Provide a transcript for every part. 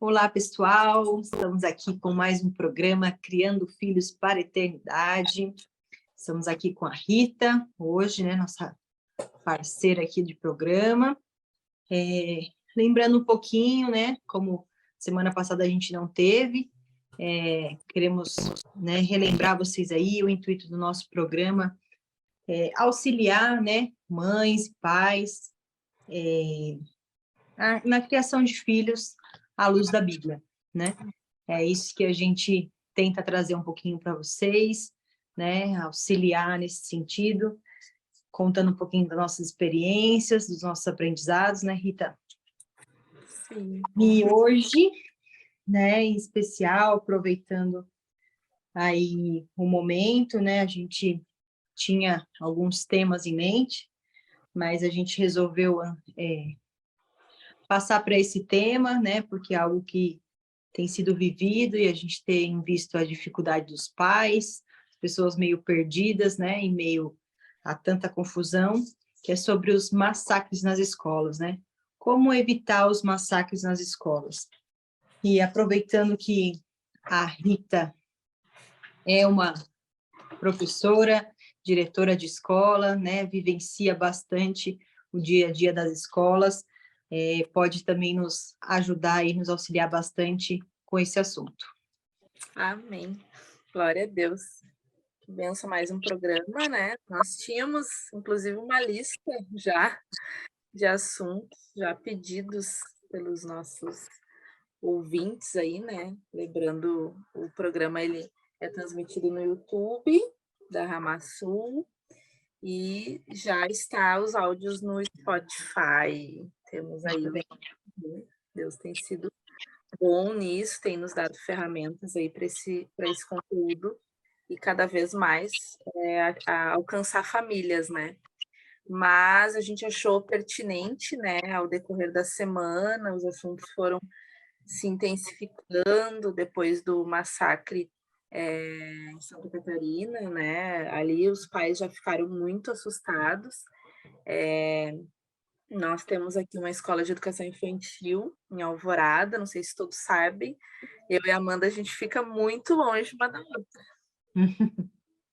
Olá, pessoal. Estamos aqui com mais um programa Criando Filhos para a Eternidade. Estamos aqui com a Rita, hoje, né, nossa parceira aqui de programa. Lembrando um pouquinho, né, como semana passada a gente não teve, queremos, né, relembrar vocês aí o intuito do nosso programa, auxiliar, né, mães, pais, na criação de filhos à luz da Bíblia, né? É isso que a gente tenta trazer um pouquinho para vocês, né? Auxiliar nesse sentido, contando um pouquinho das nossas experiências, dos nossos aprendizados, né, Rita? Sim. E hoje, né, em especial, aproveitando aí o momento, né, a gente tinha alguns temas em mente, mas a gente resolveu passar para esse tema, né, porque é algo que tem sido vivido e a gente tem visto a dificuldade dos pais, pessoas meio perdidas, né, em meio a tanta confusão, que é sobre os massacres nas escolas, né? Como evitar os massacres nas escolas? E aproveitando que a Rita é uma professora, diretora de escola, né, vivencia bastante o dia a dia das escolas, pode também nos ajudar e nos auxiliar bastante com esse assunto. Amém. Glória a Deus. Que benção, mais um programa, né? Nós tínhamos, inclusive, uma lista já de assuntos, já pedidos pelos nossos ouvintes aí, né? Lembrando, o programa ele é transmitido no YouTube da Ramasul e já está os áudios no Spotify. Temos aí, Deus tem sido bom nisso, tem nos dado ferramentas aí para esse conteúdo e cada vez mais a alcançar famílias, né? Mas a gente achou pertinente, né, ao decorrer da semana, os assuntos foram se intensificando depois do massacre em Santa Catarina, né? Ali os pais já ficaram muito assustados. Nós temos aqui uma escola de educação infantil em Alvorada, não sei se todos sabem. Eu e a Amanda, a gente fica muito longe uma da outra.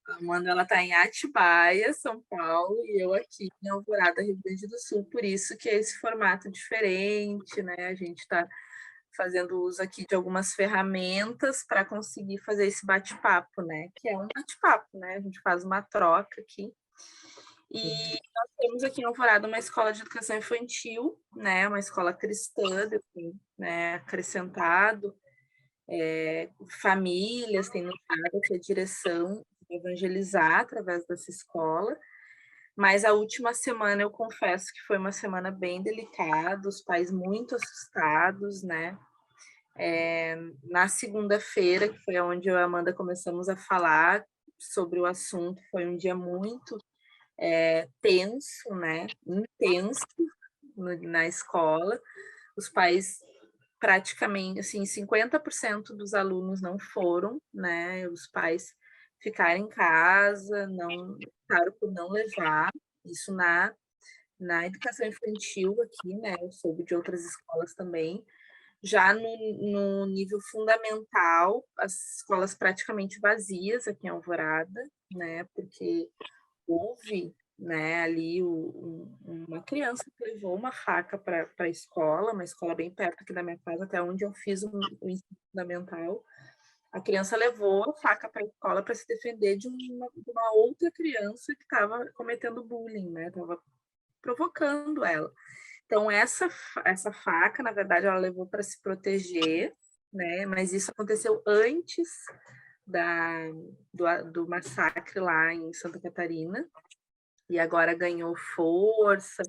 A Amanda, ela está em Atibaia, São Paulo, e eu aqui em Alvorada, Rio Grande do Sul. Por isso que é esse formato diferente, né? A gente está fazendo uso aqui de algumas ferramentas para conseguir fazer esse bate-papo, né? Que é um bate-papo, né? A gente faz uma troca aqui. E nós temos aqui em Alvorada uma escola de educação infantil, né, uma escola cristã, assim, né, acrescentado, famílias têm nos dado essa direção de evangelizar através dessa escola, mas a última semana eu confesso que foi uma semana bem delicada, os pais muito assustados, né, na segunda-feira, que foi onde eu e a Amanda começamos a falar sobre o assunto, foi um dia muito tenso, né? Intenso na escola. Os pais praticamente, assim, 50% dos alunos não foram, né? Os pais ficaram em casa, não ficaram por não levar. Isso na educação infantil aqui, né? Eu soube de outras escolas também. Já no nível fundamental, as escolas praticamente vazias aqui em Alvorada, né? Porque houve, né, ali uma criança que levou uma faca para a escola, uma escola bem perto aqui da minha casa, até onde eu fiz o ensino fundamental. A criança levou a faca para a escola para se defender de uma outra criança que estava cometendo bullying, né? Estava provocando ela. Então, essa faca, na verdade, ela levou para se proteger, né? Mas isso aconteceu antes do massacre lá em Santa Catarina, e agora ganhou força.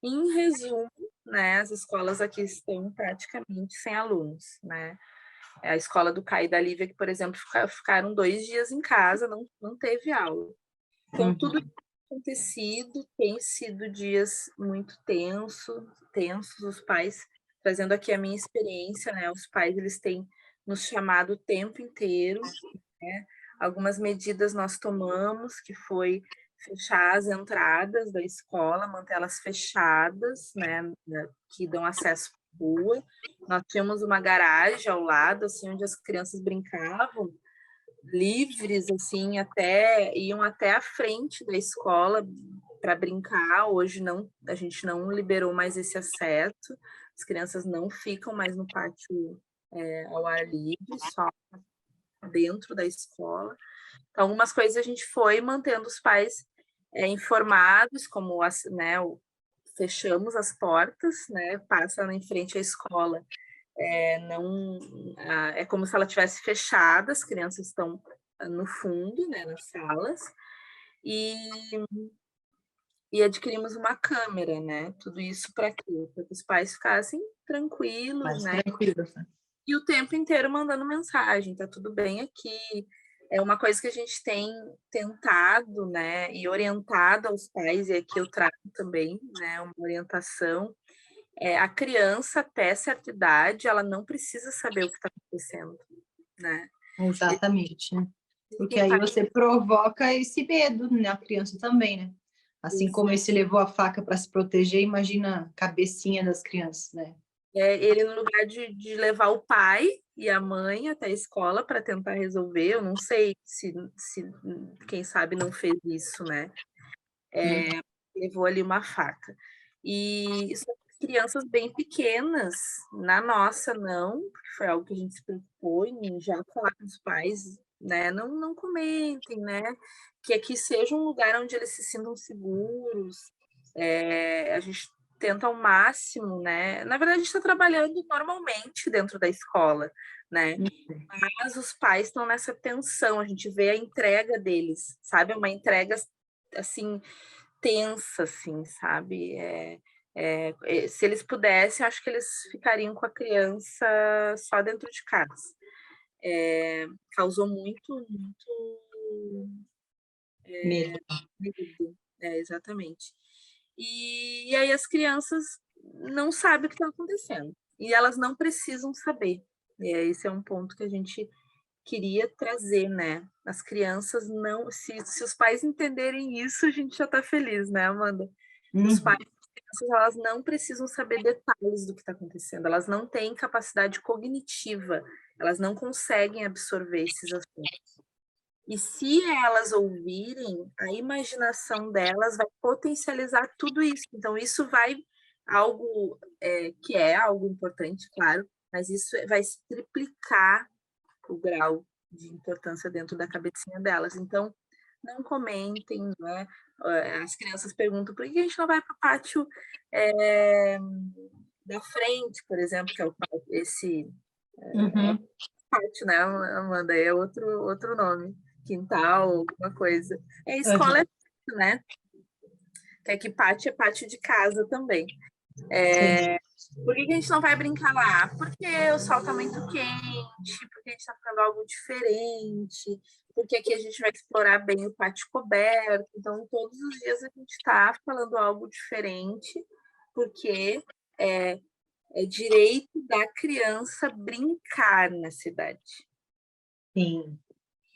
Em resumo, né, as escolas aqui estão praticamente sem alunos, né? A escola do Caio e da Lívia, que, por exemplo, ficaram 2 dias em casa, não teve aula. Então, tudo acontecido, tem sido dias muito tensos, os pais, trazendo aqui a minha experiência, né? Os pais, eles têm nos chamado o tempo inteiro, né? Algumas medidas nós tomamos, que foi fechar as entradas da escola, mantê-las fechadas, né? Que dão acesso rua. Nós tínhamos uma garagem ao lado, assim, onde as crianças brincavam livres, assim, iam até a frente da escola para brincar. Hoje não, a gente não liberou mais esse acesso. As crianças não ficam mais no pátio ao ar livre, só dentro da escola. Então, algumas coisas a gente foi mantendo os pais informados, como fechamos as portas, né? Passa em frente à escola. Não, é como se ela tivesse fechada, as crianças estão no fundo, né, nas salas, e adquirimos uma câmera, né? Tudo isso para quê? Para que os pais ficassem tranquilos, né? Tranquilos, né? E o tempo inteiro mandando mensagem, tá tudo bem aqui. É uma coisa que a gente tem tentado, né, e orientado aos pais, e aqui eu trago também, né, uma orientação. A criança, até certa idade, ela não precisa saber o que está acontecendo, né? Exatamente, né? Porque Existem aí pais. você provoca esse medo na criança também, né? Assim como esse levou a faca para se proteger, imagina a cabecinha das crianças, né? Ele, no lugar de levar o pai e a mãe até a escola para tentar resolver, eu não sei se quem sabe não fez isso, né? Levou ali uma faca. E são crianças bem pequenas, na nossa não, porque foi algo que a gente se preocupou em já falar com os pais, né? Não comentem, né? Que aqui seja um lugar onde eles se sintam seguros. A gente tenta ao máximo, né? Na verdade, a gente está trabalhando normalmente dentro da escola, né? Mas os pais estão nessa tensão, a gente vê a entrega deles, sabe? É uma entrega assim tensa, assim, sabe? Se eles pudessem, acho que eles ficariam com a criança só dentro de casa. Causou muito Medo. medo, exatamente. E aí as crianças não sabem o que está acontecendo. E elas não precisam saber. Esse é um ponto que a gente queria trazer, né? As crianças não. Se os pais entenderem isso, a gente já está feliz, né, Amanda? Os pais e as crianças, elas não precisam saber detalhes do que está acontecendo, elas não têm capacidade cognitiva, elas não conseguem absorver esses assuntos. E se elas ouvirem, a imaginação delas vai potencializar tudo isso. Então, isso vai algo que é algo importante, claro, mas isso vai se triplicar o grau de importância dentro da cabecinha delas. Então, não comentem, né? As crianças perguntam por que a gente não vai para o pátio da frente, por exemplo, que é esse pátio, né, Amanda? É outro nome, quintal, alguma coisa. Escola, né? Que aqui pátio é pátio de casa também. Por que a gente não vai brincar lá? Porque o sol está muito quente, porque a gente está ficando algo diferente, porque aqui a gente vai explorar bem o pátio coberto. Então, todos os dias a gente está falando algo diferente, porque é direito da criança brincar na cidade. Sim.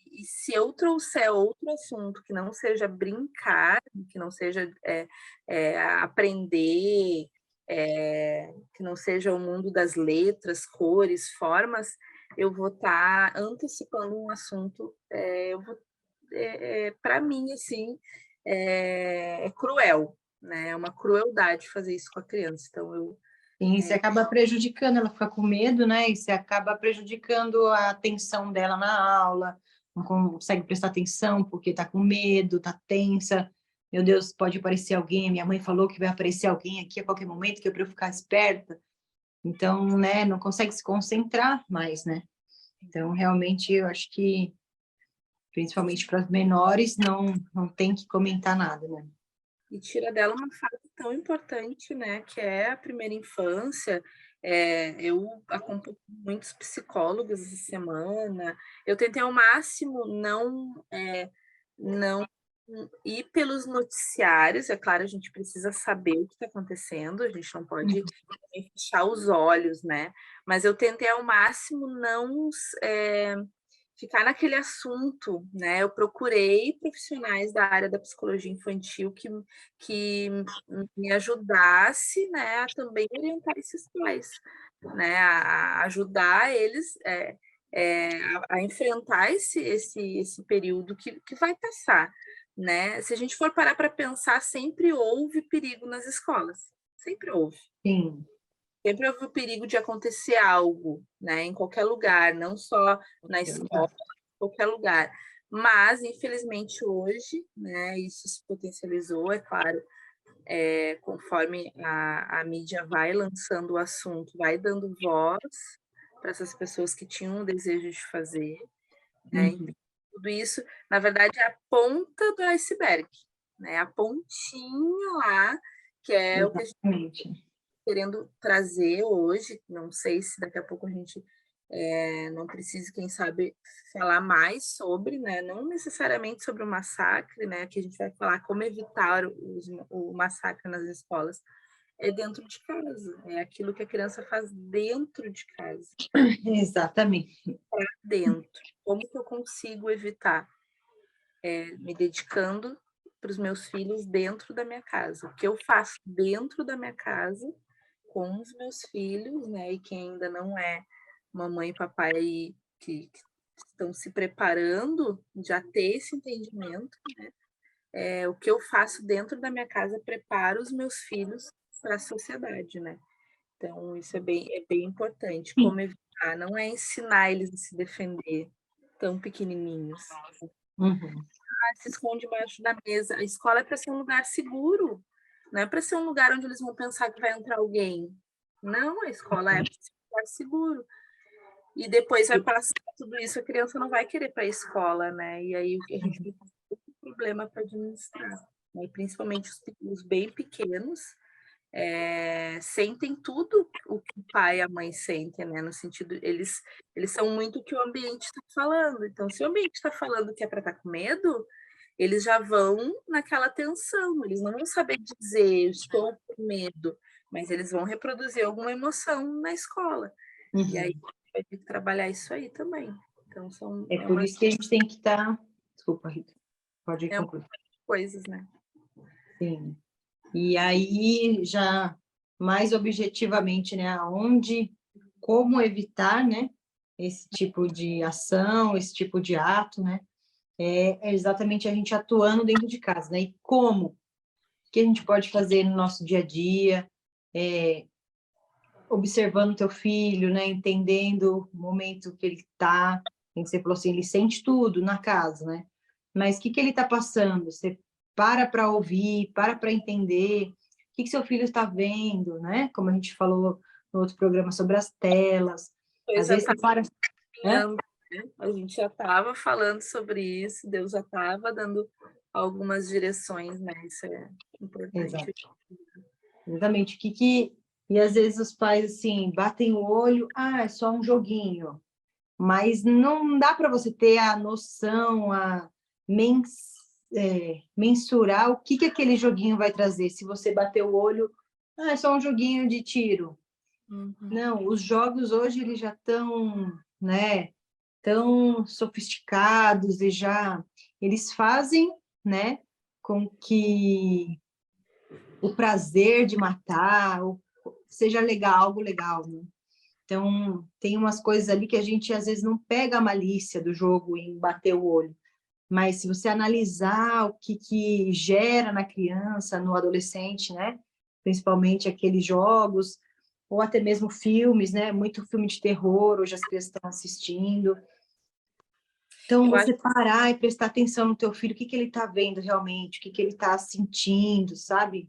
E se eu trouxer outro assunto que não seja brincar, que não seja aprender, que não seja o mundo das letras, cores, formas, eu vou estar antecipando um assunto, para mim, assim, é cruel, né? É uma crueldade fazer isso com a criança. Então, E você acaba prejudicando, ela fica com medo, né? E você acaba prejudicando a atenção dela na aula, não consegue prestar atenção porque está com medo, está tensa. Meu Deus, pode aparecer alguém. Minha mãe falou que vai aparecer alguém aqui a qualquer momento, que é para eu ficar esperta. Então, né, não consegue se concentrar mais, né? Então, realmente, eu acho que, principalmente para as menores, não tem que comentar nada, né? E tira dela uma fase tão importante, né, que é a primeira infância. Eu acompanho muitos psicólogos essa semana. Eu tentei ao máximo não ir pelos noticiários. É claro, a gente precisa saber o que está acontecendo, a gente não pode fechar os olhos, né? Mas eu tentei ao máximo não ficar naquele assunto, né? Eu procurei profissionais da área da psicologia infantil que me ajudasse, né, a também orientar esses pais, né, a ajudar eles a enfrentar esse período que vai passar, né? Se a gente for parar para pensar, sempre houve perigo nas escolas, sempre houve. Sim. Sempre houve o perigo de acontecer algo, né, em qualquer lugar, não só na escola, em qualquer lugar. Mas, infelizmente, hoje, né, isso se potencializou, é claro, conforme a mídia vai lançando o assunto, vai dando voz para essas pessoas que tinham o desejo de fazer, né? Então, tudo isso, na verdade, é a ponta do iceberg, né? A pontinha lá, que é o que a gente querendo trazer hoje, não sei se daqui a pouco a gente não precisa, quem sabe, falar mais sobre, né? Não necessariamente sobre o massacre, né? Que a gente vai falar como evitar o massacre nas escolas. É dentro de casa, é aquilo que a criança faz dentro de casa. Exatamente. Para dentro. Como que eu consigo evitar? Me dedicando para os meus filhos dentro da minha casa. O que eu faço dentro da minha casa com os meus filhos, né? E quem ainda não é mamãe e papai que estão se preparando, já ter esse entendimento, né? O que eu faço dentro da minha casa prepara os meus filhos para a sociedade, né? Então, isso é bem importante. Como evitar, não é ensinar eles a se defender tão pequenininhos. Se esconde embaixo da mesa. A escola é para ser um lugar seguro, não é para ser um lugar onde eles vão pensar que vai entrar alguém. Não, a escola é para ser um lugar seguro. E depois vai passar tudo isso, a criança não vai querer para a escola, né? E aí a gente tem um problema para administrar, né? Principalmente os bem pequenos. Sentem tudo o que o pai e a mãe sentem, né? No sentido, eles são muito o que o ambiente está falando. Então, se o ambiente está falando que é para estar com medo, eles já vão naquela tensão, eles não vão saber dizer estou com medo, mas eles vão reproduzir alguma emoção na escola. E aí vai ter que trabalhar isso aí também. Então, Por isso que a gente tem que estar... Desculpa, Rita, pode concluir. Coisas, né? Sim. E aí, já mais objetivamente, né, como evitar, né, esse tipo de ação, esse tipo de ato, né, é exatamente a gente atuando dentro de casa, né, e como, o que a gente pode fazer no nosso dia a dia, observando teu filho, né, entendendo o momento que ele está, você falou assim, ele sente tudo na casa, né, mas o que ele está passando? Você para ouvir, para entender, o que seu filho está vendo, né? Como a gente falou no outro programa sobre as telas. Às vezes você para... Né? A gente já estava falando sobre isso, Deus já estava dando algumas direções, né? Isso é importante. Exatamente. E às vezes os pais, assim, batem o olho, é só um joguinho. Mas não dá para você ter a noção, mensurar o que aquele joguinho vai trazer. Se você bater o olho, é só um joguinho de tiro. Não, os jogos hoje eles já estão, né, tão sofisticados e eles fazem, né, com que o prazer de matar seja legal, algo legal, né? Então, tem umas coisas ali que a gente, às vezes, não pega a malícia do jogo em bater o olho. Mas se você analisar o que gera na criança, no adolescente, né? Principalmente aqueles jogos, ou até mesmo filmes, né? Muito filme de terror, hoje as crianças estão assistindo. Então, você parar e prestar atenção no teu filho, o que ele está vendo realmente, o que ele está sentindo, sabe?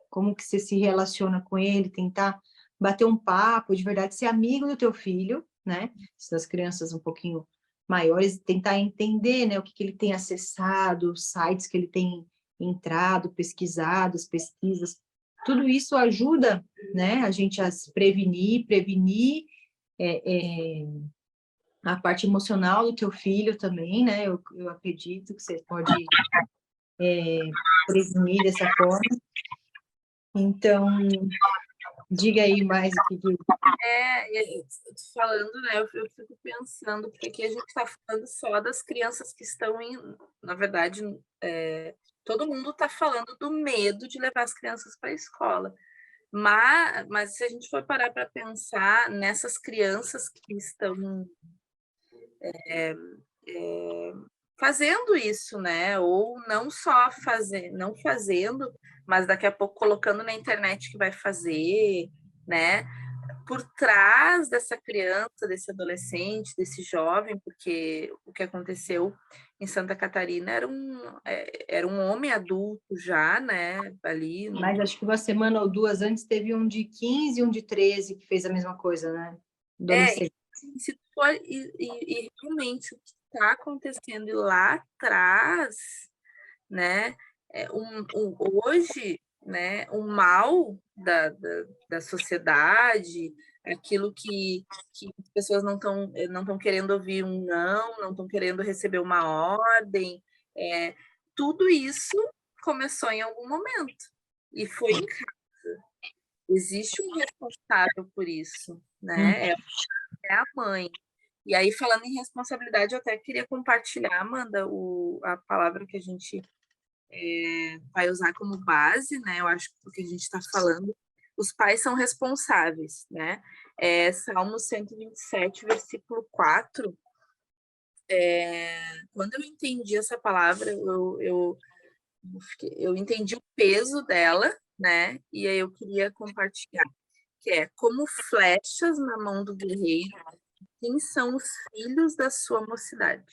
Como que você se relaciona com ele, tentar bater um papo, de verdade, ser amigo do teu filho, né? Das crianças um pouquinho maiores, tentar entender, né, o que ele tem acessado, os sites que ele tem entrado, pesquisado, as pesquisas. Tudo isso ajuda, né, a gente a se prevenir a parte emocional do teu filho também, né? Eu acredito que você pode prevenir dessa forma. Então, Diga aí mais o que... Falando, né, eu fico pensando, porque aqui a gente está falando só das crianças que estão na verdade, todo mundo está falando do medo de levar as crianças para a escola. Mas se a gente for parar para pensar nessas crianças que estão fazendo isso, né? Ou não só não fazendo, mas daqui a pouco colocando na internet que vai fazer, né? Por trás dessa criança, desse adolescente, desse jovem, porque o que aconteceu em Santa Catarina era um homem adulto já, né? Ali. Mas acho que uma semana ou duas antes teve um de 15 e um de 13 que fez a mesma coisa, né? Se for, e realmente o que está acontecendo lá atrás, né? Hoje, né, o mal da sociedade, aquilo que as pessoas não estão querendo ouvir não estão querendo receber uma ordem, tudo isso começou em algum momento e foi em casa. Existe um responsável por isso, né? É a mãe. E aí, falando em responsabilidade, eu até queria compartilhar, Amanda, a palavra que a gente vai usar como base, né? Eu acho que o que a gente está falando, os pais são responsáveis, né? Salmo 127, versículo 4. Quando eu entendi essa palavra, eu entendi o peso dela, né? E aí eu queria compartilhar, que é como flechas na mão do guerreiro, quem são os filhos da sua mocidade.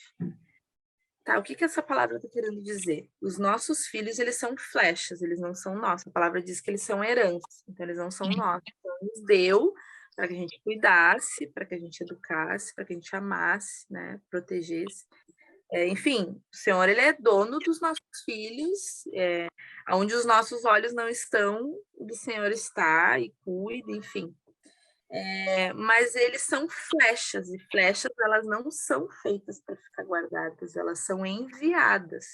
Tá, o que essa palavra está querendo dizer? Os nossos filhos, eles são flechas, eles não são nossos. A palavra diz que eles são herança, então eles não são nossos. Então, nos deu para que a gente cuidasse, para que a gente educasse, para que a gente amasse, né, protegesse. Enfim, o Senhor, ele é dono dos nossos filhos, onde os nossos olhos não estão, o Senhor está e cuida, enfim. Mas eles são flechas, e flechas elas não são feitas para ficar guardadas, elas são enviadas.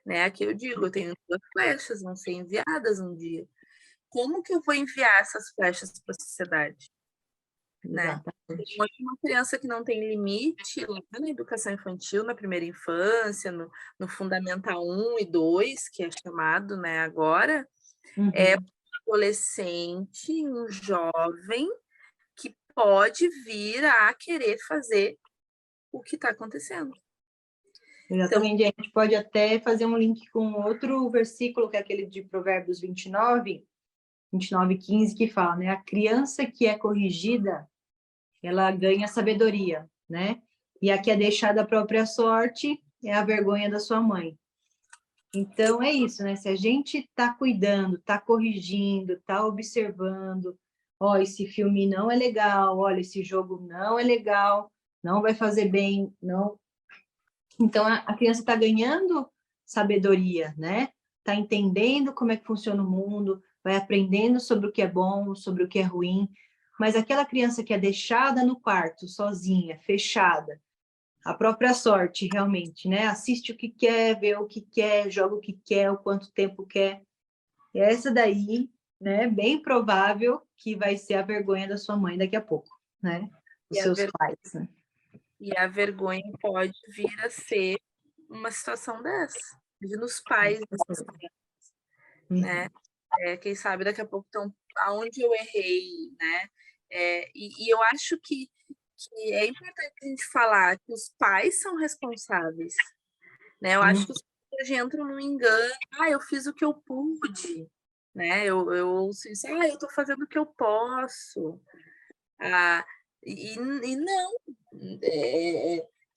Né? Aqui eu digo, eu tenho 2 flechas, vão ser enviadas um dia. Como que eu vou enviar essas flechas para a sociedade? Né? Uma criança que não tem limite, lá na educação infantil, na primeira infância, no Fundamental 1 e 2, que é chamado, né, agora, é um adolescente, um jovem que pode vir a querer fazer o que está acontecendo. Exatamente, então, a gente pode até fazer um link com outro versículo, que é aquele de Provérbios 29, 15, que fala, né? A criança que é corrigida, ela ganha sabedoria, né? E a que é deixada à própria sorte é a vergonha da sua mãe. Então, é isso, né? Se a gente está cuidando, está corrigindo, está observando, ó, esse filme não é legal, olha, esse jogo não é legal, não vai fazer bem, não. Então, a criança está ganhando sabedoria, né? Está entendendo como é que funciona o mundo, vai aprendendo sobre o que é bom, sobre o que é ruim. Mas aquela criança que é deixada no quarto, sozinha, fechada, a própria sorte, realmente, né? Assiste o que quer, vê o que quer, joga o que quer, o quanto tempo quer. E essa daí, né? Bem provável que vai ser a vergonha da sua mãe daqui a pouco, né? Dos seus pais, né? E a vergonha pode vir a ser uma situação dessa, nos pais dessas crianças, né? Quem sabe daqui a pouco estão aonde eu errei, né? E eu acho que é importante a gente falar que os pais são responsáveis, né? Eu acho que os pais entram no engano, eu fiz o que eu pude, né? Eu ouço isso, eu estou fazendo o que eu posso. E não,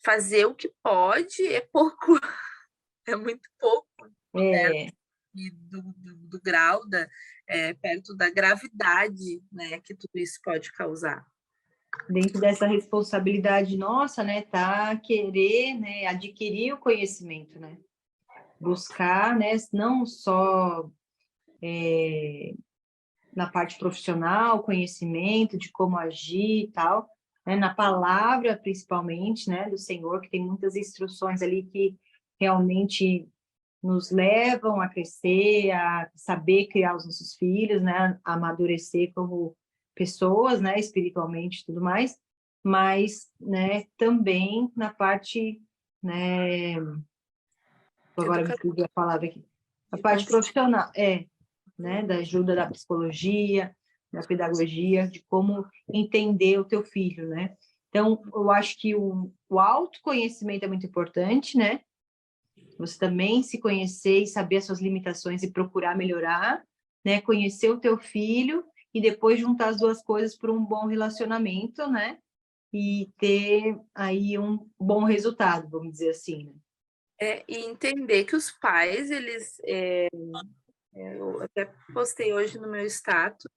fazer o que pode é pouco, é muito pouco, né? E do grau, perto da gravidade, né, que tudo isso pode causar. Dentro dessa responsabilidade nossa, né, tá querer, né, adquirir o conhecimento, né? Buscar, né, não só na parte profissional, conhecimento de como agir e tal, né, na palavra principalmente, né, do Senhor, que tem muitas instruções ali que realmente nos levam a crescer, a saber criar os nossos filhos, né, a amadurecer como pessoas, né, espiritualmente e tudo mais, mas, né, também na parte, né, agora me fugiu a palavra aqui, a parte profissional, né, da ajuda da psicologia, da pedagogia, de como entender o teu filho, né? Então, eu acho que o autoconhecimento é muito importante, né? Você também se conhecer e saber as suas limitações e procurar melhorar, né? Conhecer o teu filho e depois juntar as duas coisas para um bom relacionamento, né? E ter aí um bom resultado, vamos dizer assim, né? E entender que os pais, eles... eu até postei hoje no meu status,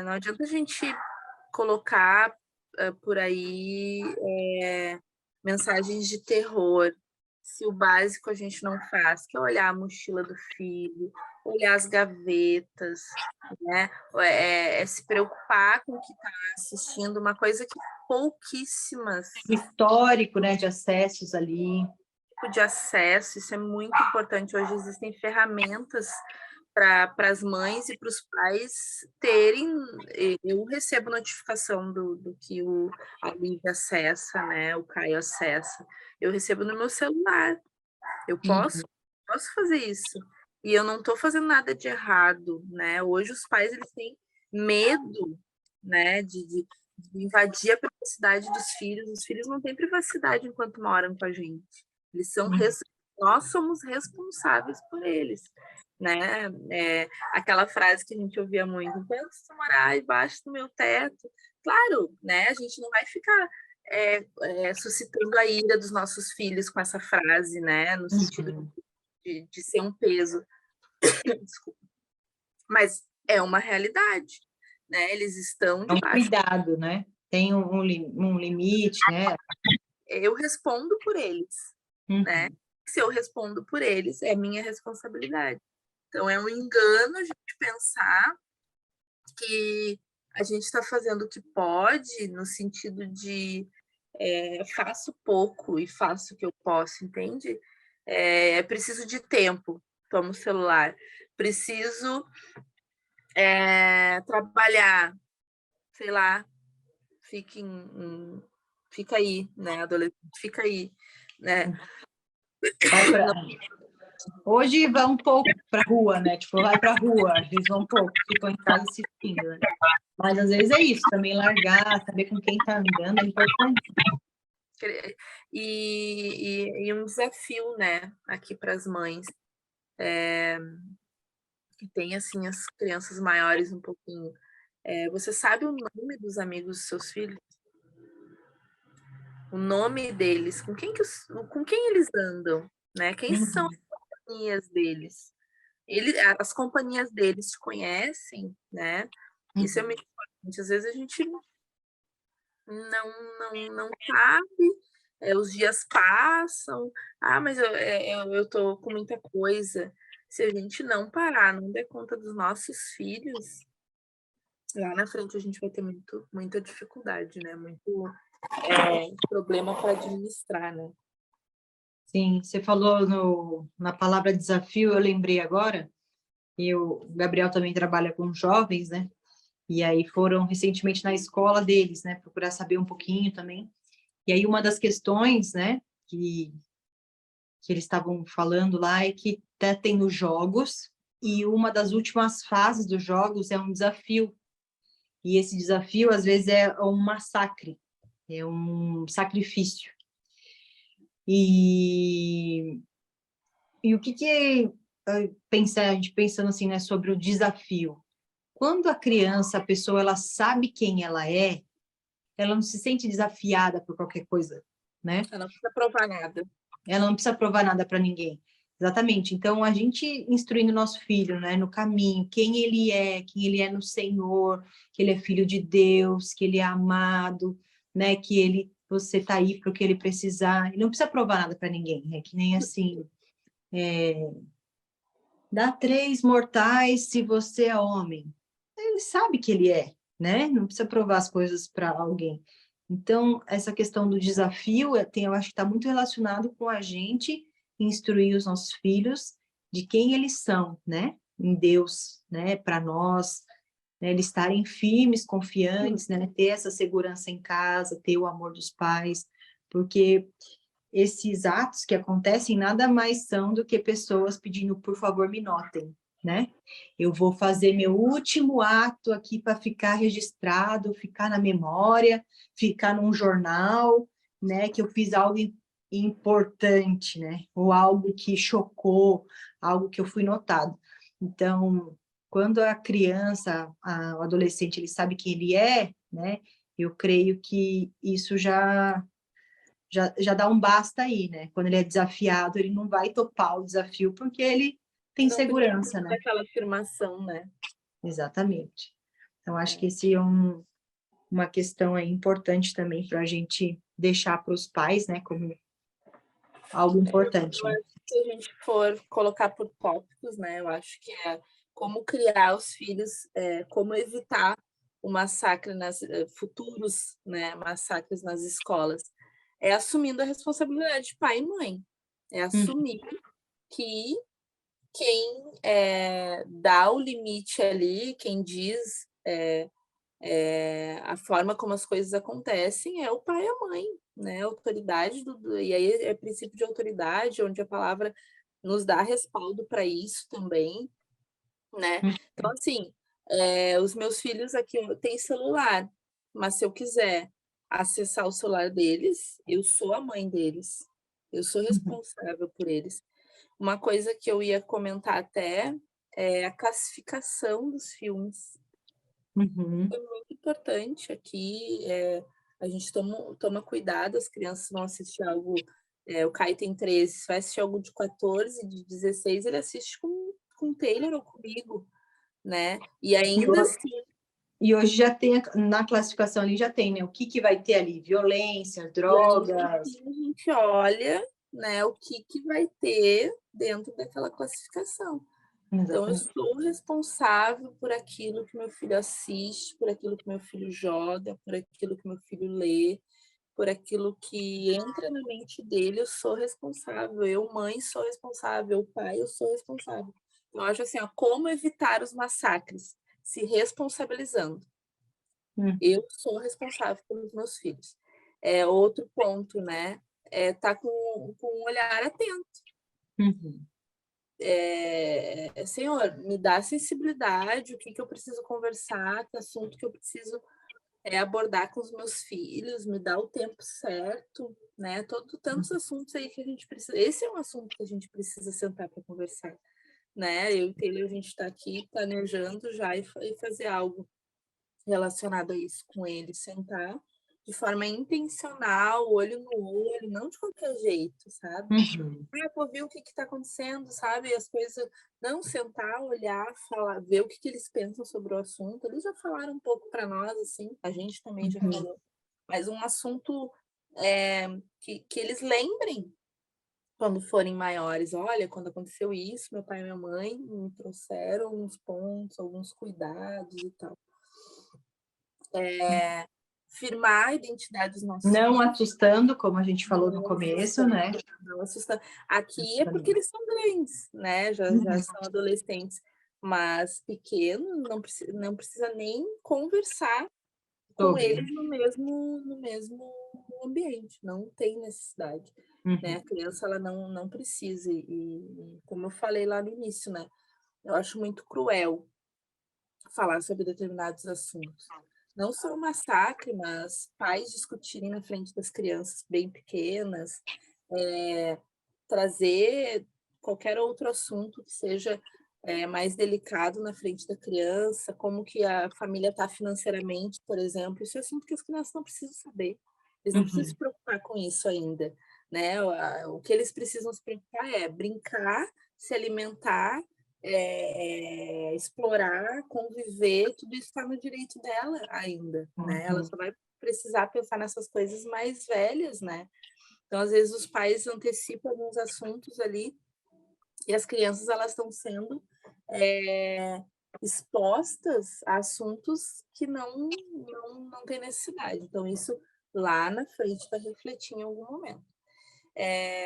não adianta a gente colocar por aí mensagens de terror, se o básico a gente não faz, que é olhar a mochila do filho, olhar as gavetas, né? Se preocupar com o que está assistindo, uma coisa que pouquíssimas... Histórico, né, de acessos ali. De acesso, isso é muito importante. Hoje existem ferramentas para as mães e para os pais terem. Eu recebo notificação do que a Lívia acessa, né? O Caio acessa. Eu recebo no meu celular. Eu posso fazer isso. E eu não estou fazendo nada de errado, né? Hoje os pais eles têm medo, né, de invadir a privacidade dos filhos. Os filhos não têm privacidade enquanto moram com a gente. Eles são nós somos responsáveis por eles, né? Aquela frase que a gente ouvia muito: enquanto você morar embaixo do meu teto, claro, né? A gente não vai ficar suscitando a ira dos nossos filhos com essa frase, né? No sentido de ser um peso. Desculpa. Mas é uma realidade, né? Eles estão É um debaixo. cuidado, né? Tem um limite, né? Eu respondo por eles, né? Se eu respondo por eles, é minha responsabilidade. Então, é um engano a gente pensar que a gente está fazendo o que pode, no sentido de faço pouco e faço o que eu posso, entende? Preciso de tempo, toma o celular. Preciso trabalhar, sei lá, fica aí, né, adolescente, fica aí, né? Hoje vai um pouco para a rua, né? Tipo, vai para a rua, eles vão um pouco, ficam em casa assistindo, né? Mas às vezes é isso, também largar, saber com quem está andando é importante. E um desafio, né, aqui para as mães, que tem, assim, as crianças maiores um pouquinho. Você sabe o nome dos amigos dos seus filhos? O nome deles, com quem eles andam, né? Quem são as companhias deles? As companhias deles te conhecem, né? Isso é muito importante. Às vezes a gente não sabe, os dias passam, mas eu tô com muita coisa. Se a gente não parar, não der conta dos nossos filhos, lá na frente a gente vai ter muita dificuldade, né? Muito problema para administrar, né? Sim, você falou na palavra desafio, eu lembrei agora, e o Gabriel também trabalha com jovens, né? E aí foram recentemente na escola deles, né? Procurar saber um pouquinho também. E aí uma das questões, né, que eles estavam falando lá é que tá tendo jogos, e uma das últimas fases dos jogos é um desafio. E esse desafio, às vezes, é um massacre, é um sacrifício. E o que a gente pensando assim, né, sobre o desafio? Quando a criança, a pessoa, ela sabe quem ela não se sente desafiada por qualquer coisa, né? Ela não precisa provar nada. Ela não precisa provar nada para ninguém. Exatamente. Então, a gente instruindo nosso filho, né, no caminho, quem ele é no Senhor, que ele é filho de Deus, que ele é amado, né, que você tá aí para o que ele precisar. E não precisa provar nada para ninguém, é que nem assim, dá 3 mortais se você é homem. Ele sabe que ele é, né? Não precisa provar as coisas para alguém. Então, essa questão do desafio, eu acho que está muito relacionado com a gente instruir os nossos filhos de quem eles são, né? Em Deus, né? Para nós, né? Eles estarem firmes, confiantes, né? Ter essa segurança em casa, ter o amor dos pais, porque esses atos que acontecem nada mais são do que pessoas pedindo, por favor, me notem, né? Eu vou fazer meu último ato aqui para ficar registrado, ficar na memória, ficar num jornal, né? Que eu fiz algo importante, né? Ou algo que chocou, algo que eu fui notado. Então, quando a criança, o adolescente, ele sabe quem ele é, né? Eu creio que isso já dá um basta aí, né? Quando ele é desafiado, ele não vai topar o desafio porque ele tem Não segurança, precisa né? daquela afirmação, né? Exatamente. Então, acho que É. esse é uma questão aí importante também para a gente deixar para os pais, né? Como algo importante, Eu né? acho que se a gente for colocar por tópicos, né? Eu acho que é como criar os filhos, como evitar o massacre futuros, né? Massacres nas escolas. É assumindo a responsabilidade de pai e mãe. É Uhum, assumir que quem dá o limite ali, quem diz a forma como as coisas acontecem é o pai e a mãe, né? A autoridade e aí é princípio de autoridade, onde a palavra nos dá respaldo para isso também, né? Então, assim, os meus filhos aqui têm celular, mas se eu quiser acessar o celular deles, eu sou a mãe deles, eu sou uhum, responsável por eles. Uma coisa que eu ia comentar até é a classificação dos filmes. uhum. É muito importante aqui, a gente toma cuidado, as crianças vão assistir algo, o Caio tem 13, se vai assistir algo de 14, de 16, ele assiste com o Taylor ou comigo, né? E E ainda hoje, assim, e hoje já tem, na classificação ali, já tem, né? O que vai ter ali? Violência, e ainda drogas. assim a gente olha, né, o que vai ter dentro daquela classificação. Então, eu Exatamente. sou responsável por aquilo que meu filho assiste, por aquilo que meu filho joga, por aquilo que meu filho lê, por aquilo que entra na mente dele, eu sou responsável. Eu, mãe, sou responsável. Eu, pai, eu sou responsável. Eu acho assim, ó, como evitar os massacres? Se responsabilizando. Uhum, Eu sou responsável pelos meus filhos. É outro ponto, né? É tá com um olhar atento. uhum, Senhor, me dá sensibilidade, o que eu preciso conversar, que assunto que eu preciso abordar com os meus filhos, me dá o tempo certo, né? Tantos assuntos aí que a gente precisa. Esse é um assunto que a gente precisa sentar para conversar, né? Eu e o Taylor, a gente está aqui planejando já e fazer algo relacionado a isso com ele, sentar de forma intencional, olho no olho, não de qualquer jeito, sabe? uhum, Vou ver o que está acontecendo, sabe? As coisas, não sentar, olhar, falar, ver o que eles pensam sobre o assunto. Eles já falaram um pouco para nós, assim, a gente também já uhum. falou, mas um assunto que eles lembrem quando forem maiores. Olha, quando aconteceu isso, meu pai e minha mãe me trouxeram uns pontos, alguns cuidados e tal. Firmar a identidade dos nossos Não filhos, assustando, como a gente falou no não começo, né? assustando, não assustando. Aqui é porque Assustando. eles são grandes, né? Já Uhum. são adolescentes, mas pequenos não precisa nem conversar com Sobre. eles no mesmo ambiente, não tem necessidade, né? Uhum, A criança ela não precisa e como eu falei lá no início, né? Eu acho muito cruel falar sobre determinados assuntos. Não só o massacre, mas pais discutirem na frente das crianças bem pequenas, trazer qualquer outro assunto que seja mais delicado na frente da criança, como que a família está financeiramente, por exemplo, isso é assunto que as crianças não precisam saber. Eles não precisam uhum, se preocupar com isso ainda, né? O que eles precisam se preocupar é brincar, se alimentar, explorar, conviver, tudo isso está no direito dela ainda, né? Ela uhum, só vai precisar pensar nessas coisas mais velhas, né? Então, às vezes, os pais antecipam alguns assuntos ali e as crianças elas estão sendo expostas a assuntos que não tem necessidade. Então, isso lá na frente vai refletir em algum momento.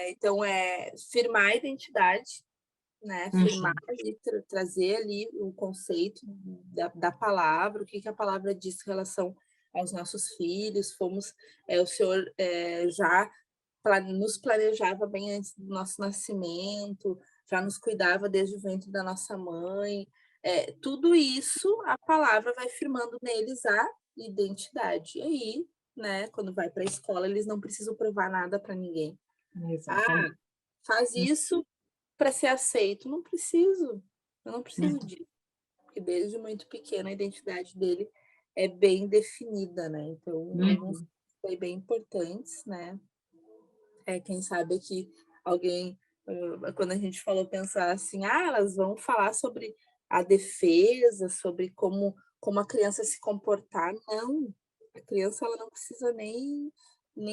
Então, firmar a identidade, né? Firmar Uhum. ali, trazer ali o conceito da palavra, o que a palavra diz em relação aos nossos filhos. O Senhor já nos planejava bem antes do nosso nascimento, já nos cuidava desde o ventre da nossa mãe. Tudo isso, a palavra vai firmando neles a identidade. E aí, né, quando vai para a escola, eles não precisam provar nada para ninguém. Ah, Exatamente. faz isso para ser aceito. Não preciso, eu não preciso Uhum. disso, porque desde muito pequeno a identidade dele é bem definida, né? Então, alguns Uhum. foi bem importantes, né? Quem sabe aqui alguém, quando a gente falou pensar assim, elas vão falar sobre a defesa, sobre como a criança se comportar. Não, a criança ela não precisa nem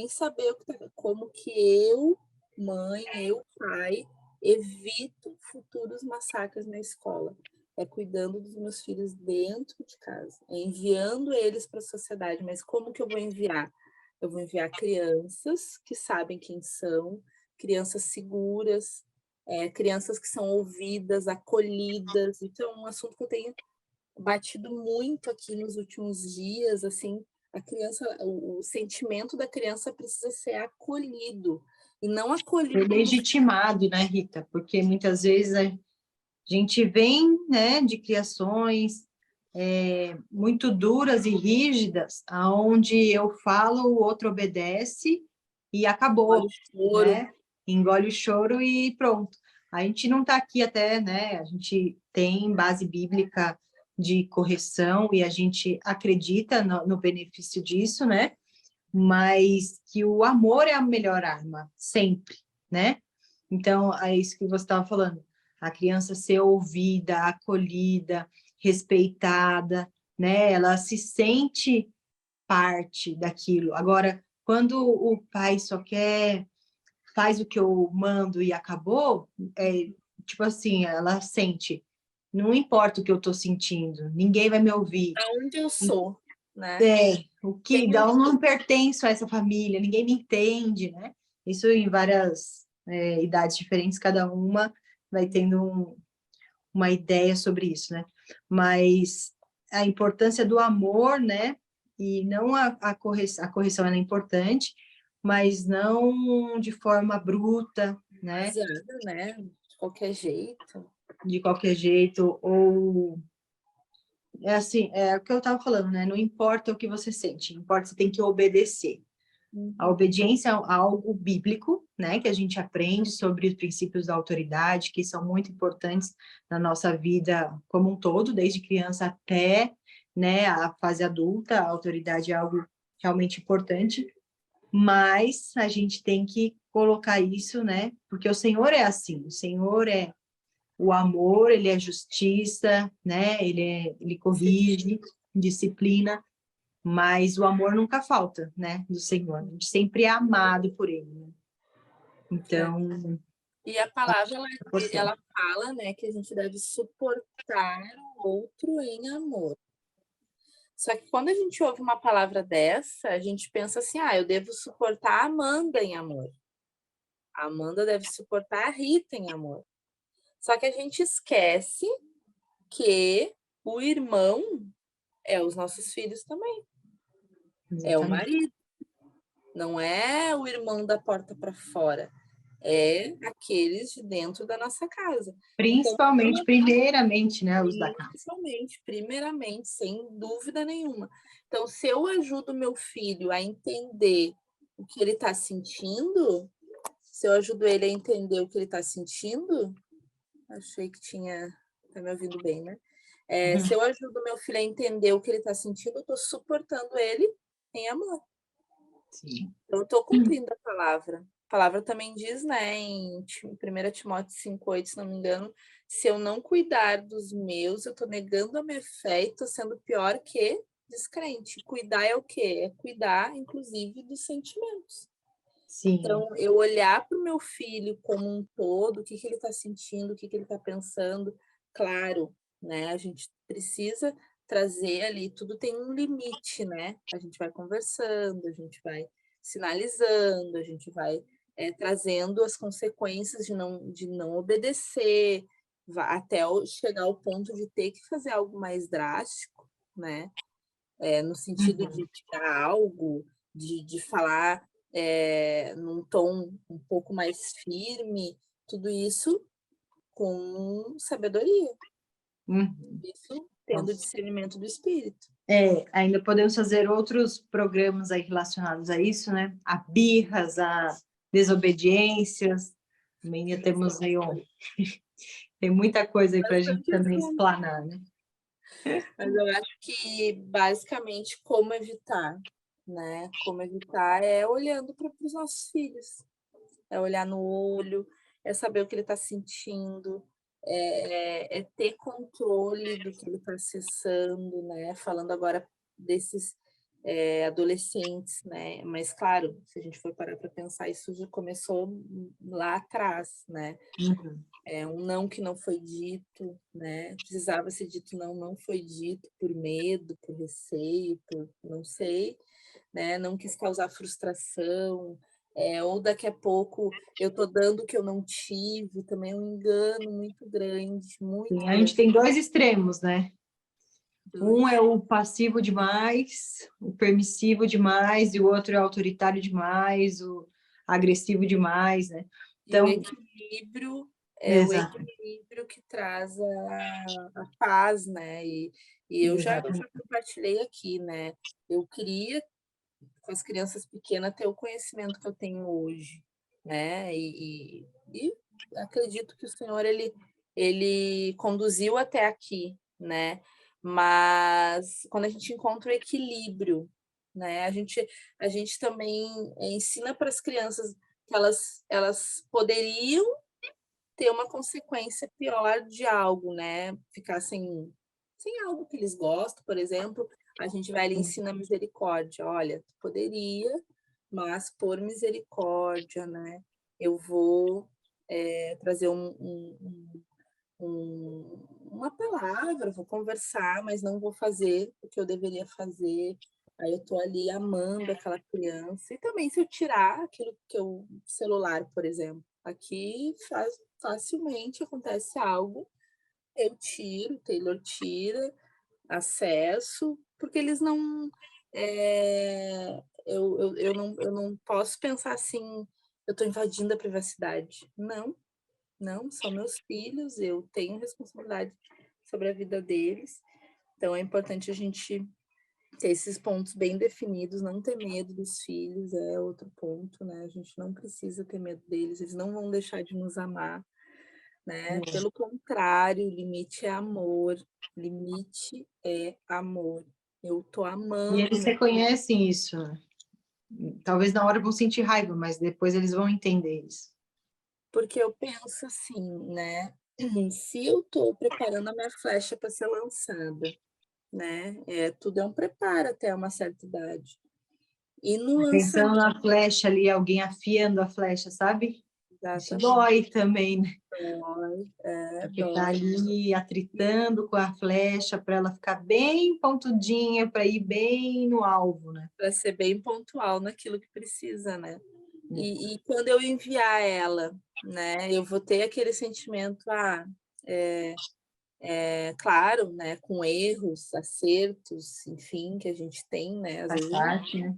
saber como que eu, mãe, eu, pai, evito futuros massacres na escola. É cuidando dos meus filhos dentro de casa, é enviando eles para a sociedade. Mas como que eu vou enviar? Eu vou enviar crianças que sabem quem são, crianças seguras, crianças que são ouvidas, acolhidas. Então, é um assunto que eu tenho batido muito aqui nos últimos dias, assim, a criança, o sentimento da criança precisa ser acolhido, e não Foi acolhido como legitimado, né, Rita? Porque muitas vezes a gente vem, né, de criações muito duras e rígidas, aonde eu falo, o outro obedece e olha o acabou, choro. né? Engole o choro e pronto. A gente não está aqui até, né? A gente tem base bíblica de correção e a gente acredita no benefício disso, né? Mas que o amor é a melhor arma, sempre, né? Então, é isso que você estava falando. A criança ser ouvida, acolhida, respeitada, né? Ela se sente parte daquilo. Agora, quando o pai só quer, faz o que eu mando e acabou, tipo assim, ela sente, não importa o que eu estou sentindo, ninguém vai me ouvir. Aonde eu sou, né? O Quem que eu dá, eu sou. não pertenço a essa família, ninguém me entende, né? Isso em várias idades diferentes, cada uma vai tendo uma ideia sobre isso, né? Mas a importância do amor, né? E não a correção ela é importante, mas não de forma bruta, né? Baseada, né? De qualquer jeito. De qualquer jeito, ou é assim, é o que eu estava falando, né? Não importa o que você sente, importa você tem que obedecer. A Uhum. obediência é algo bíblico, né, que a gente aprende sobre os princípios da autoridade, que são muito importantes na nossa vida como um todo, desde criança até, né, a fase adulta. A autoridade é algo realmente importante, mas a gente tem que colocar isso, né, porque o Senhor é assim, o Senhor é o amor, ele é justiça, né, ele corrige, disciplina, mas o amor nunca falta, né, do Senhor. A gente sempre é amado por ele, né? É. Então, E a palavra, é importante. ela fala, né, que a gente deve suportar o outro em amor. Só que quando a gente ouve uma palavra dessa, a gente pensa assim, eu devo suportar a Amanda em amor. A Amanda deve suportar a Rita em amor. Só que a gente esquece que o irmão é os nossos filhos também. É o Exatamente. marido. Não é o irmão da porta para fora. É aqueles de dentro da nossa casa. Então, Principalmente, primeiramente, né, os da casa. principalmente, primeiramente, sem dúvida nenhuma. Então, se eu ajudo meu filho a entender o que ele está sentindo, se eu ajudo ele a entender o que ele está sentindo, achei que tinha. Tá me ouvindo bem, né? Se eu ajudo meu filho a entender o que ele está sentindo, eu estou suportando ele em amor. Sim. Eu estou cumprindo a palavra. A palavra também diz, né, em 1 Timóteo 5,8, se não me engano, se eu não cuidar dos meus, eu estou negando a minha fé e estou sendo pior que descrente. Cuidar é o quê? É cuidar, inclusive, dos sentimentos. Sim. Então, eu olhar para o meu filho como um todo, o que ele está sentindo, o que ele está pensando, claro, né? A gente precisa trazer ali, tudo tem um limite, né? A gente vai conversando, a gente vai sinalizando, a gente vai trazendo as consequências de não obedecer, até chegar ao ponto de ter que fazer algo mais drástico, né? No sentido de tirar algo, de falar num tom um pouco mais firme, tudo isso com sabedoria, isso tendo Nossa. discernimento do espírito. Ainda podemos fazer outros programas aí relacionados a isso, né? A birras, a desobediências. Também já temos aí tem muita coisa aí para a gente também explanar, né? Mas eu acho que, basicamente, como evitar, né? Como evitar é olhando para os nossos filhos. É olhar no olho, é saber o que ele está sentindo, é ter controle do que ele está acessando, né? Falando agora desses adolescentes, né? Mas, claro, se a gente for parar para pensar, isso já começou lá atrás, né? Um não que não foi dito, né? Precisava ser dito não, não foi dito por medo, por receio, por não sei, né? Não quis causar frustração, ou daqui a pouco eu tô dando o que eu não tive, também é um engano muito grande, muito Sim, a gente grande. tem dois extremos, né? Um é o passivo demais, o permissivo demais, e o outro é autoritário demais, o agressivo demais, né? E o Então, equilíbrio é o exato, equilíbrio que traz a paz, né? E eu já compartilhei aqui, né? Eu queria, com as crianças pequenas, ter o conhecimento que eu tenho hoje, né? E acredito que o Senhor, ele conduziu até aqui, né? Mas quando a gente encontra o equilíbrio, né? A gente também ensina para as crianças que elas poderiam ter uma consequência pior de algo, né? Ficar sem algo que eles gostam, por exemplo, a gente vai ali e ensina misericórdia. Olha, tu poderia, mas por misericórdia, né? Eu vou trazer uma palavra, vou conversar, mas não vou fazer o que eu deveria fazer. Aí eu tô ali amando aquela criança. E também se eu tirar aquilo que eu, celular, por exemplo, aqui facilmente acontece algo, eu tiro, o Taylor tira, acesso, porque eles não. Eu não posso pensar assim, eu estou invadindo a privacidade. Não, não, são meus filhos, eu tenho responsabilidade sobre a vida deles. Então é importante a gente ter esses pontos bem definidos, não ter medo dos filhos, é outro ponto, né? A gente não precisa ter medo deles, eles não vão deixar de nos amar, né? Pelo contrário, o limite é amor, limite é amor. Eu tô e amando, eles né? reconhecem isso, né? Talvez na hora vão sentir raiva, mas depois eles vão entender isso. Porque eu penso assim, né? Se eu tô preparando a minha flecha para ser lançada, né? Tudo é um preparo até uma certa idade. E no Pensando lançamento, na flecha ali, alguém afiando a flecha, sabe? Isso exatamente, dói também, né? dói, Porque tá dói. ali atritando com a flecha para ela ficar bem pontudinha, para ir bem no alvo, né? Para ser bem pontual naquilo que precisa, né? E quando eu enviar ela, né, eu vou ter aquele sentimento, claro, né, com erros, acertos, enfim, que a gente tem, né? Faz parte, né?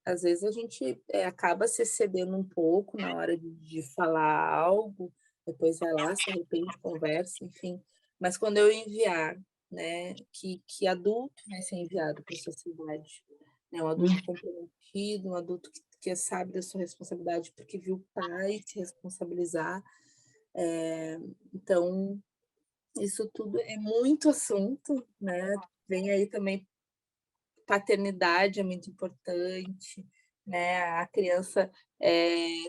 Às vezes a gente acaba se excedendo um pouco na hora de falar algo, depois vai lá, se arrepende, conversa, enfim. Mas quando eu enviar, né, que adulto vai ser enviado para a sociedade? Né, um adulto comprometido, um adulto que sabe da sua responsabilidade porque viu o pai se responsabilizar. Então, isso tudo é muito assunto, né? Vem aí também paternidade é muito importante, né? A criança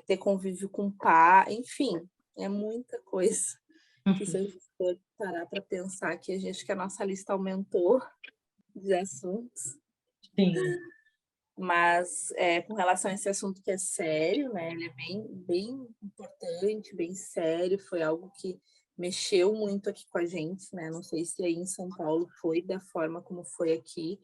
ter convívio com o pai, enfim, é muita coisa que se a gente for parar para pensar que acho que a nossa lista aumentou de assuntos, Sim. mas com relação a esse assunto que é sério, né? Ele é bem, bem importante, bem sério, foi algo que mexeu muito aqui com a gente, né? Não sei se aí em São Paulo foi da forma como foi aqui,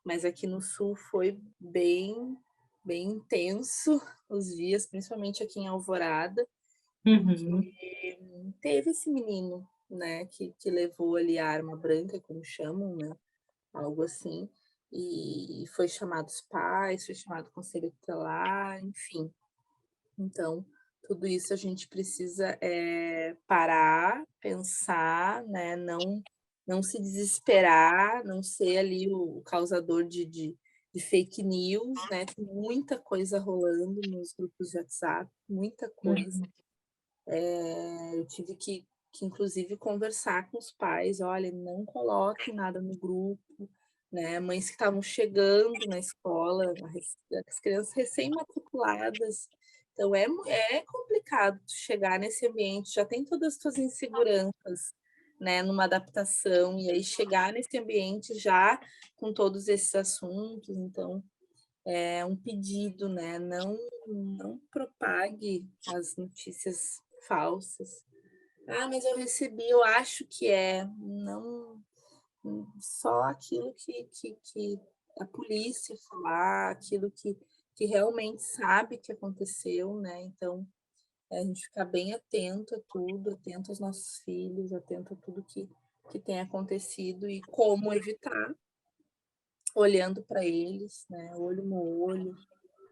mas aqui no sul foi bem, bem intenso os dias, principalmente aqui em Alvorada, porque teve esse menino, né, que levou ali a arma branca, como chamam, né, algo assim, e foi chamado os pais, foi chamado o conselho tutelar, enfim. Então, tudo isso a gente precisa, parar, pensar, né, não se desesperar, não ser ali o causador de fake news, né, tem muita coisa rolando nos grupos de WhatsApp, muita coisa. Uhum. Eu tive que inclusive conversar com os pais, olha, não coloquem nada no grupo, né, mães que estavam chegando na escola, as crianças recém-matriculadas, então é complicado tu chegar nesse ambiente, já tem todas as tuas inseguranças, né, numa adaptação, e aí chegar nesse ambiente já com todos esses assuntos, então é um pedido, né, não propague as notícias falsas. "Ah, mas eu recebi, eu acho que é". Não, só aquilo que a polícia falar, aquilo que realmente sabe que aconteceu, né, então, a gente ficar bem atento a tudo, atento aos nossos filhos, atento a tudo que tem acontecido e como evitar, olhando para eles, né, olho no olho,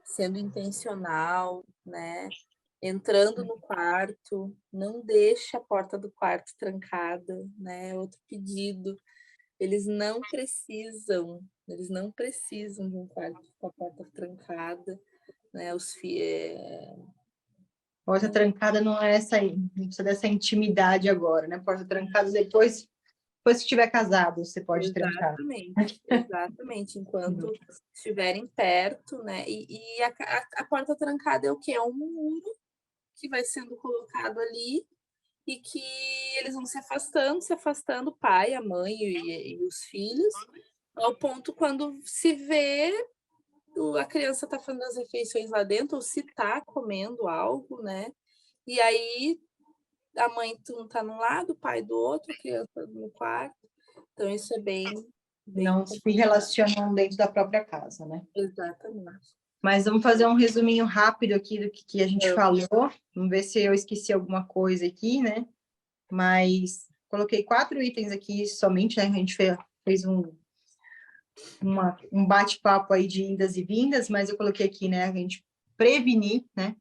sendo intencional, né, entrando no quarto, não deixe a porta do quarto trancada, né, outro pedido. Eles não precisam de um quarto com a porta trancada, né, Porta trancada não é essa aí, não precisa dessa intimidade agora, né? Porta trancada depois que estiver casado, você pode trancar. exatamente, exatamente, enquanto estiverem perto, né, e a porta trancada é o quê? É um muro que vai sendo colocado ali e que eles vão se afastando, o pai, a mãe e os filhos, ao ponto quando se vê, a criança está fazendo as refeições lá dentro, ou se está comendo algo, né? E aí a mãe está num lado, o pai do outro, a criança no quarto. Então, isso é bem Não se relacionam dentro da própria casa, né? exatamente. Mas vamos fazer um resuminho rápido aqui do que a gente Então, falou. Vamos ver se eu esqueci alguma coisa aqui, né? Mas coloquei 4 itens aqui somente, né? A gente fez um bate-papo aí de indas e vindas, mas eu coloquei aqui, né? A gente prevenir, né?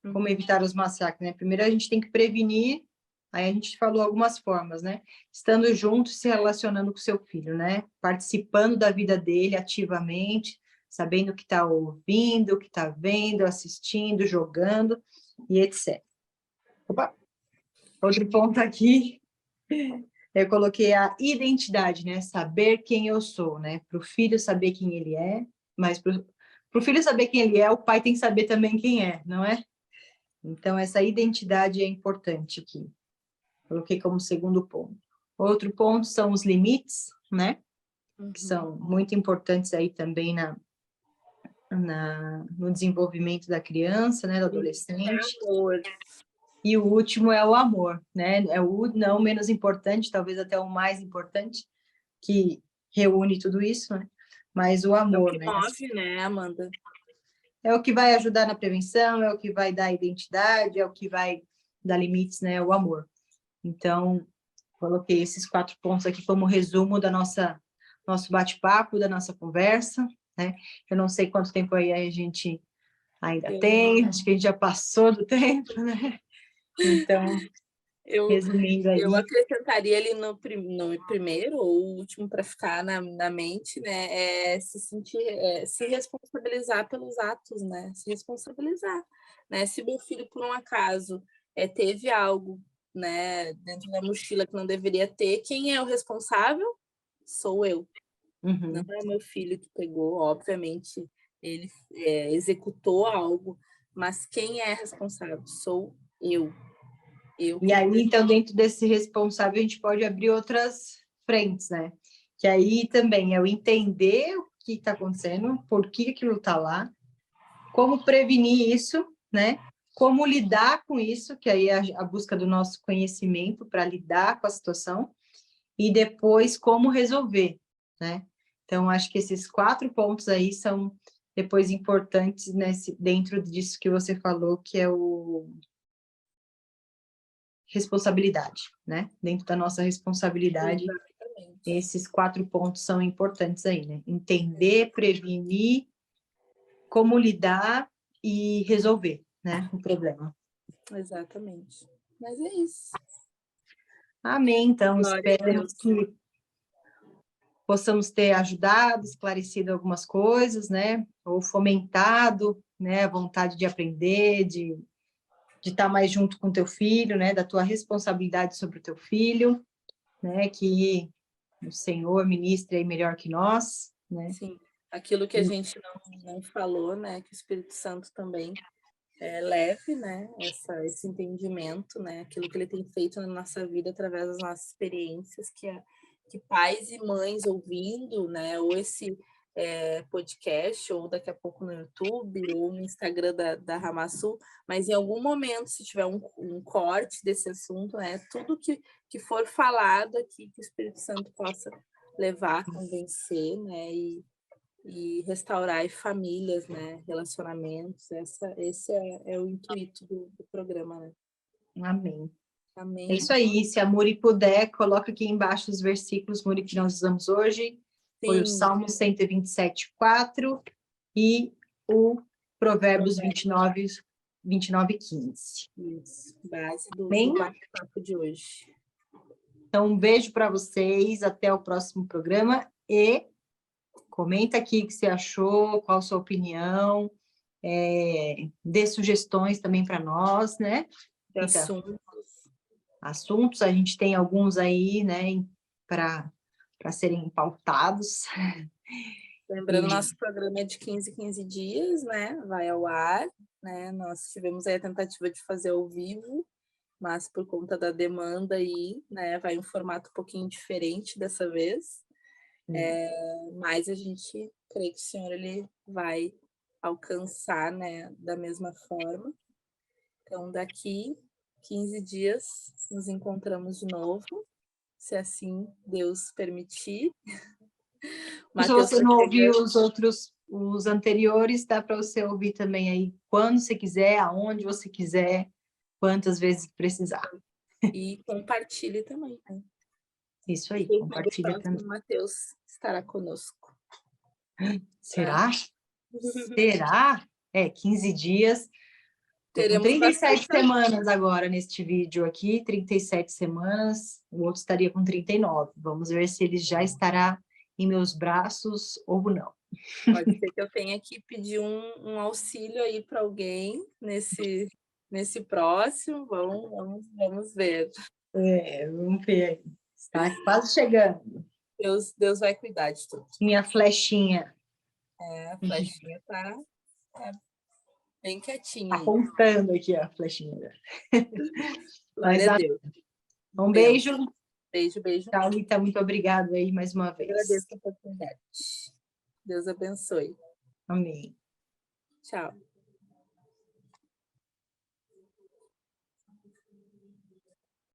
Como evitar os massacres, né? Primeiro a gente tem que prevenir, aí a gente falou algumas formas, né? Estando junto, se relacionando com seu filho, né? Participando da vida dele ativamente, sabendo o que está ouvindo, o que está vendo, assistindo, jogando e etc. Opa! Outro ponto aqui, eu coloquei a identidade, né? Saber quem eu sou, né? Para o filho saber quem ele é, mas para o filho saber quem ele é, o pai tem que saber também quem é, não é? Então, essa identidade é importante aqui. Coloquei como segundo ponto. Outro ponto são os limites, né? Que são muito importantes aí também no desenvolvimento da criança, né? Do adolescente. amor, E o último é o amor, né? É o não menos importante, talvez até o mais importante, que reúne tudo isso, né? Mas o é o amor, que né? move, né, Amanda? É o que vai ajudar na prevenção, é o que vai dar identidade, é o que vai dar limites, né? O amor. Então, coloquei esses 4 pontos aqui como resumo da nosso bate-papo, da nossa conversa, né? Eu não sei quanto tempo aí a gente ainda tem, acho que a gente já passou do tempo, né? Então, Eu, resumindo eu aí, acrescentaria ali no primeiro ou último para ficar na mente, né? Se sentir, se responsabilizar pelos atos, né? Se responsabilizar, né? Se meu filho, por um acaso, teve algo, né, dentro da mochila que não deveria ter, quem é o responsável? Sou eu. Não uhum. é meu filho que pegou, obviamente, ele executou algo, mas quem é responsável? Sou eu. Eu E que aí, então, dentro desse responsável, a gente pode abrir outras frentes, né? Que aí também é o entender o que está acontecendo, por que aquilo está lá, como prevenir isso, né? Como lidar com isso, que aí é a busca do nosso conhecimento para lidar com a situação, e depois como resolver, né? Então, acho que esses 4 pontos aí são depois importantes dentro disso que você falou, que é o responsabilidade, né? Dentro da nossa responsabilidade, Exatamente. esses 4 pontos são importantes aí, né? Entender, prevenir, como lidar e resolver, né, o problema. Exatamente. Mas é isso. Amém, então, Glória a espero Deus. que possamos ter ajudado, esclarecido algumas coisas, né, ou fomentado, né, a vontade de aprender, de estar mais junto com teu filho, né, da tua responsabilidade sobre o teu filho, né, que o Senhor ministre aí melhor que nós, né. Sim, aquilo que a gente não falou, né, que o Espírito Santo também leve, né, esse entendimento, né, aquilo que ele tem feito na nossa vida através das nossas experiências, que pais e mães ouvindo, né, ou esse podcast, ou daqui a pouco no YouTube, ou no Instagram da Ramassul, mas em algum momento, se tiver um corte desse assunto, né, tudo que for falado aqui, que o Espírito Santo possa levar, convencer, né, e restaurar famílias, né, relacionamentos. Esse é o intuito do programa, né? Amém. Amém. É isso aí, se a Muri puder, coloca aqui embaixo os versículos, Muri, que nós usamos hoje. Foi o Sim. Salmo 127:4 e o Provérbios 29:15. Isso, base do Bem? bate-papo de hoje. Então, um beijo para vocês, até o próximo programa e comenta aqui o que você achou, qual a sua opinião, dê sugestões também para nós, né? De Assuntos, a gente tem alguns aí, né, para serem pautados. Lembrando, nosso programa é de 15 em 15 dias, né? Vai ao ar, né? Nós tivemos aí a tentativa de fazer ao vivo, mas por conta da demanda aí, né? Vai em um formato um pouquinho diferente dessa vez. Mas a gente crê que o Senhor ele vai alcançar, né? Da mesma forma. Então, daqui 15 dias, nos encontramos de novo, se assim Deus permitir. Se você não ouviu os anteriores, dá para você ouvir também aí quando você quiser, aonde você quiser, quantas vezes precisar. E compartilhe também, né? Isso aí, E compartilha também. o Mateus estará conosco. Será? Será? 15 dias. Estou com Teremos 37 bastante. semanas agora neste vídeo aqui, 37 semanas, o outro estaria com 39. Vamos ver se ele já estará em meus braços ou não. Pode ser que eu tenha que pedir um auxílio aí para alguém nesse próximo. Vamos ver. Vamos ver aí. Está quase chegando. Deus vai cuidar de tudo. Minha flechinha. A flechinha tá bem quietinha aí. Apontando aqui a flechinha. Glória a Deus. Um beijo. Beijo. Tchau, Rita. Muito obrigada aí mais uma vez. Agradeço a oportunidade. Deus abençoe. Amém. Tchau.